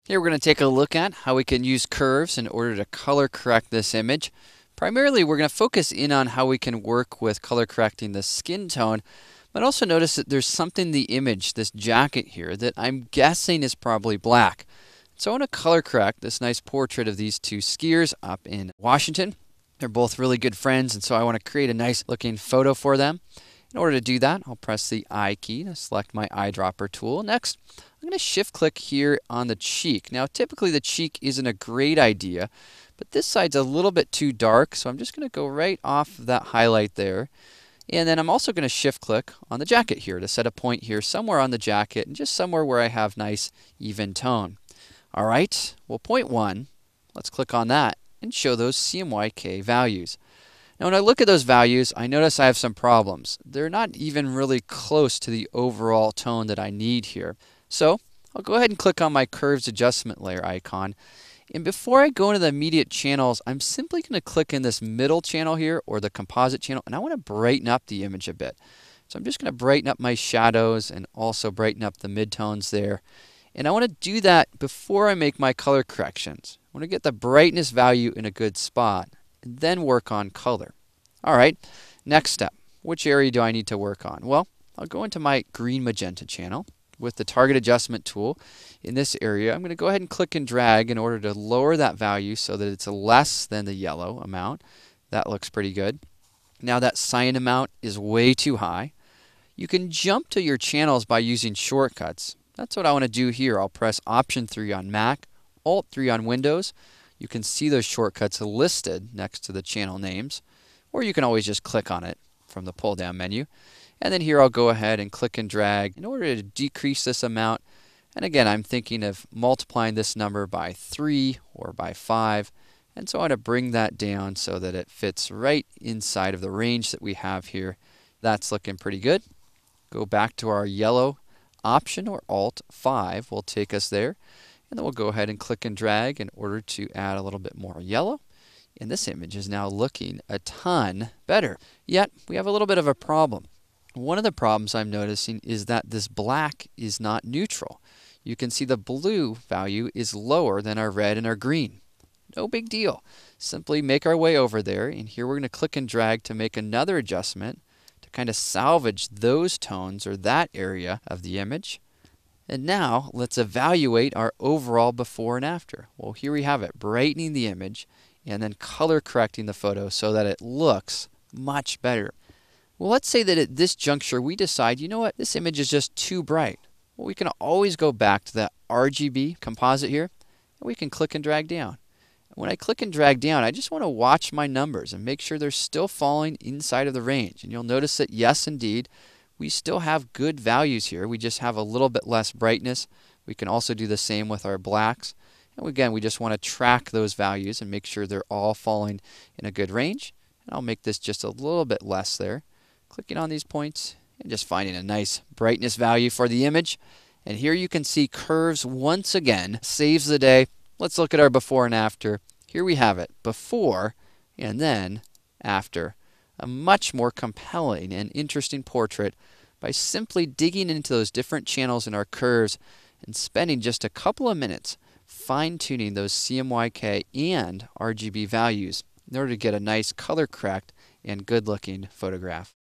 Here we're going to take a look at how we can use curves in order to color correct this image. Primarily, we're going to focus in on how we can work with color correcting the skin tone, but also notice that there's something in the image, this jacket here, that I'm guessing is probably black. So I want to color correct this nice portrait of these two skiers up in Washington. They're both really good friends, and so I want to create a nice looking photo for them. In order to do that, I'll press the I key to select my eyedropper tool. Next, I'm going to shift click here on the cheek. Now, typically the cheek isn't a great idea, but this side's a little bit too dark, so I'm just going to go right off of that highlight there. And then I'm also going to shift click on the jacket here to set a point here somewhere on the jacket and just somewhere where I have nice even tone. All right, well, point 1, let's click on that and show those CMYK values. Now when I look at those values, I notice I have some problems. They're not even really close to the overall tone that I need here. So I'll go ahead and click on my curves adjustment layer icon. And before I go into the immediate channels, I'm simply going to click in this middle channel here, or the composite channel, and I want to brighten up the image a bit. So I'm just going to brighten up my shadows and also brighten up the midtones there. And I want to do that before I make my color corrections. I want to get the brightness value in a good spot and then work on color. All right, next step. Which area do I need to work on? Well, I'll go into my green magenta channel with the target adjustment tool. In this area, I'm going to go ahead and click and drag in order to lower that value so that it's less than the yellow amount. That looks pretty good. Now that cyan amount is way too high. You can jump to your channels by using shortcuts. That's what I want to do here. I'll press Option 3 on Mac, Alt 3 on Windows. You can see those shortcuts listed next to the channel names, or you can always just click on it from the pull down menu. And then here I'll go ahead and click and drag in order to decrease this amount. And again, I'm thinking of multiplying this number by 3 or by 5. And so I want to bring that down so that it fits right inside of the range that we have here. That's looking pretty good. Go back to our yellow. Option or Alt 5 will take us there. And then we'll go ahead and click and drag in order to add a little bit more yellow. And this image is now looking a ton better. Yet, we have a little bit of a problem. One of the problems I'm noticing is that this black is not neutral. You can see the blue value is lower than our red and our green. No big deal. Simply make our way over there, and here we're going to click and drag to make another adjustment to kind of salvage those tones or that area of the image. And now let's evaluate our overall before and after. Well, here we have it, brightening the image and then color correcting the photo so that it looks much better. Well, let's say that at this juncture we decide, you know what, this image is just too bright. Well, we can always go back to that RGB composite here, and we can click and drag down. When I click and drag down, I just want to watch my numbers and make sure they're still falling inside of the range. And you'll notice that yes, indeed, we still have good values here. We just have a little bit less brightness. We can also do the same with our blacks. And again, we just want to track those values and make sure they're all falling in a good range. And I'll make this just a little bit less there. Clicking on these points and just finding a nice brightness value for the image. And here you can see curves once again saves the day. Let's look at our before and after. Here we have it, before and then after. A much more compelling and interesting portrait by simply digging into those different channels in our curves and spending just a couple of minutes fine-tuning those CMYK and RGB values in order to get a nice color correct and good-looking photograph.